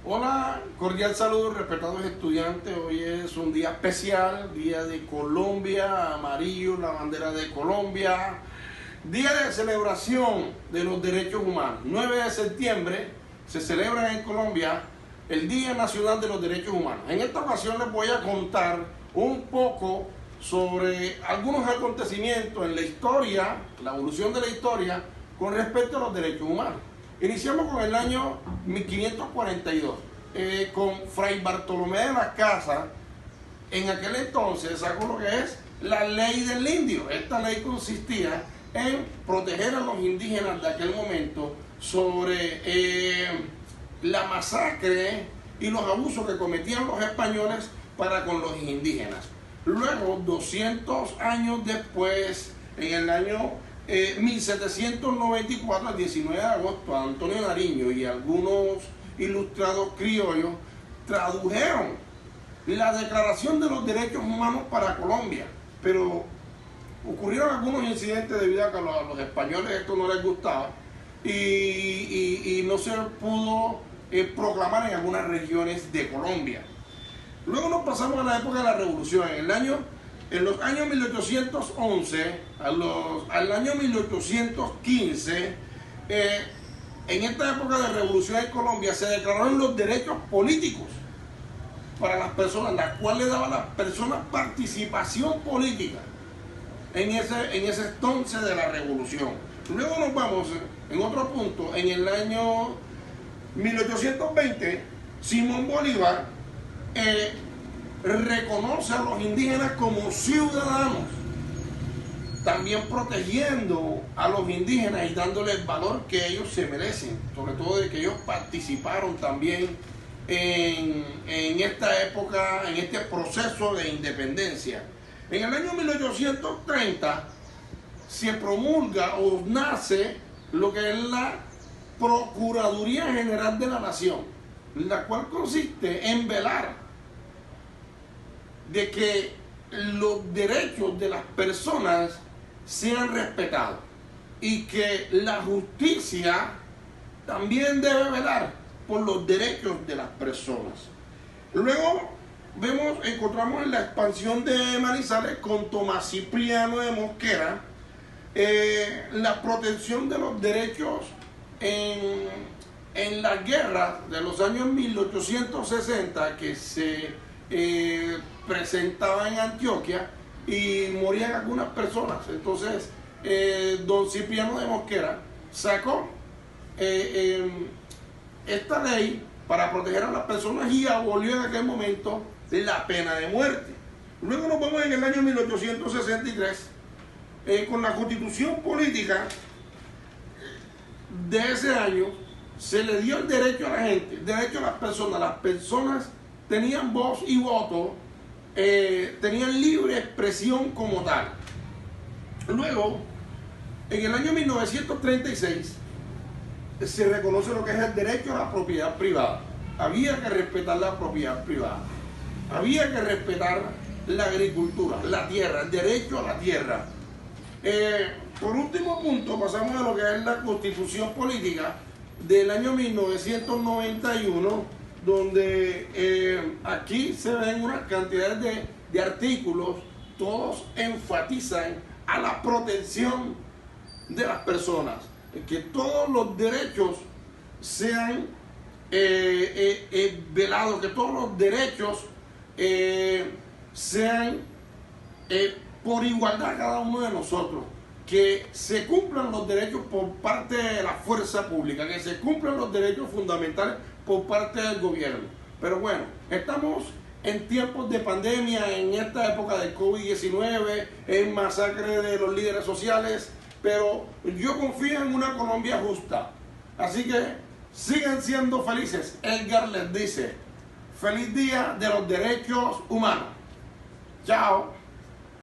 Hola, cordial saludo, respetados estudiantes. Hoy es un día especial, día de Colombia, amarillo, la bandera de Colombia, día de celebración de los derechos humanos. 9 de septiembre se celebra en Colombia el Día Nacional de los Derechos Humanos. En esta ocasión les voy a contar un poco sobre algunos acontecimientos en la historia, la evolución de la historia con respecto a los derechos humanos. Iniciamos con el año 1542, con Fray Bartolomé de las Casas. En aquel entonces sacó lo que es la ley del indio. Esta ley consistía en proteger a los indígenas de aquel momento sobre la masacre y los abusos que cometían los españoles para con los indígenas. Luego, 200 años después, en el año 1794, el 19 de agosto, Antonio Nariño y algunos ilustrados criollos tradujeron la Declaración de los Derechos Humanos para Colombia, pero ocurrieron algunos incidentes debido a que a los españoles esto no les gustaba y no se pudo proclamar en algunas regiones de Colombia. Luego nos pasamos a la época de la Revolución. En los años 1811 al año 1815, en esta época de revolución en Colombia se declararon los derechos políticos para las personas, las cuales le daban a las personas participación política en ese entonces de la revolución. Luego nos vamos en otro punto, en el año 1820, Simón Bolívar reconoce a los indígenas como ciudadanos, también protegiendo a los indígenas y dándoles el valor que ellos se merecen, sobre todo de que ellos participaron también en esta época, en este proceso de independencia. En el año 1830 se promulga o nace lo que es la Procuraduría General de la Nación, la cual consiste en velar de que los derechos de las personas sean respetados y que la justicia también debe velar por los derechos de las personas. Luego encontramos en la expansión de Manizales con Tomás Cipriano de Mosquera la protección de los derechos en la guerra de los años 1860 que se presentaba en Antioquia y morían algunas personas. Entonces don Cipriano de Mosquera sacó esta ley para proteger a las personas y abolió en aquel momento la pena de muerte. Luego nos vamos en el año 1863 con la constitución política de ese año. Se le dio el derecho a la gente, el derecho a las personas. Las personas tenían voz y voto, tenían libre expresión como tal. Luego, en el año 1936, se reconoce lo que es el derecho a la propiedad privada. Había que respetar la propiedad privada. Había que respetar la agricultura, la tierra, el derecho a la tierra. Por último punto, pasamos a lo que es la constitución política del año 1991, donde aquí se ven unas cantidades de artículos, todos enfatizan a la protección de las personas, que todos los derechos sean velados, que todos los derechos sean por igualdad a cada uno de nosotros, que se cumplan los derechos por parte de la fuerza pública, que se cumplan los derechos fundamentales por parte del gobierno. Pero bueno, estamos en tiempos de pandemia, en esta época de COVID-19, en masacre de los líderes sociales, pero yo confío en una Colombia justa. Así que sigan siendo felices. Edgar les dice, feliz día de los derechos humanos. Chao.